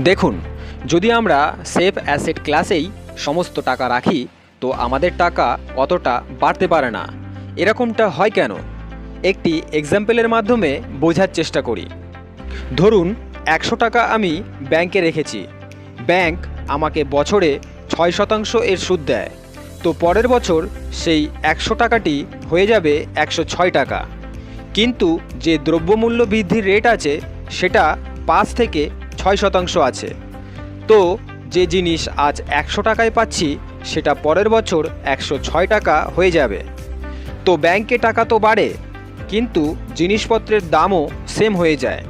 দেখুন, যদি আমরা সেফ অ্যাসেট ক্লাসেই সমস্ত টাকা রাখি তো আমাদের টাকা অতটা বাড়তে পারে না। এরকমটা হয় কেন? একটি এক্সাম্পলের মাধ্যমে বোঝার চেষ্টা করি। ধরুন 100 টাকা আমি ব্যাংকে রেখেছি। ব্যাংক আমাকে বছরে 6% এর সুদ দেয়। তো পরের বছর সেই 100 টাকাটি হয়ে যাবে 106 টাকা। কিন্তু যে দ্রব্যমূল্য বৃদ্ধির রেট আছে সেটা 5 থেকে 6% আছে। তো যে জিনিস আজ 100 টাকায় পাচ্ছি সেটা পরের বছর 106 টাকা হয়ে যাবে। তো ব্যাংকে টাকা তো বাড়ে, কিন্তু জিনিসপত্রের দামও সেম হয়ে যায়।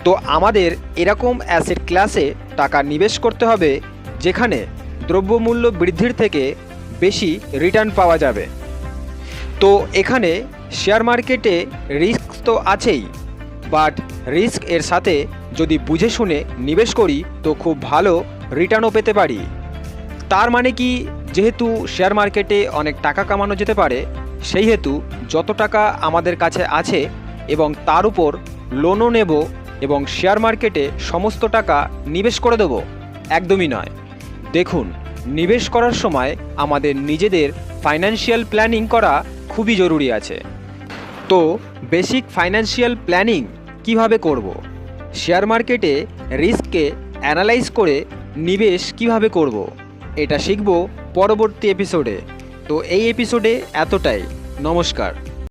তো আমাদের এরকম অ্যাসেট ক্লাসে টাকা নিবেশ করতে হবে যেখানে দ্রব্যমূল্য বৃদ্ধির থেকে বেশি রিটার্ন পাওয়া যাবে। তো এখানে শেয়ার মার্কেটে রিস্ক তো আছেই, বাট রিস্ক এর সাথে যদি বুঝে শুনে নিবেশ করি তো খুব ভালো রিটার্নও পেতে পারি। তার মানে কি, যেহেতু শেয়ার মার্কেটে অনেক টাকা কামানো যেতে পারে, সেই হেতু যত টাকা আমাদের কাছে আছে এবং তার উপর লোনও নেব এবং শেয়ার মার্কেটে সমস্ত টাকা নিবেশ করে দেব? একদমই নয়। দেখুন, নিবেশ করার সময় আমাদের নিজেদের ফাইন্যান্সিয়াল প্ল্যানিং করা খুবই জরুরি আছে। তো বেসিক ফাইন্যান্সিয়াল প্ল্যানিং কিভাবে করব? শেয়ার মার্কেটে রিস্ককে অ্যানালাইজ করে নিবেশ কিভাবে করব, এটা শিখব পরবর্তী এপিসোডে। তো এই এপিসোডে এতটাই। নমস্কার।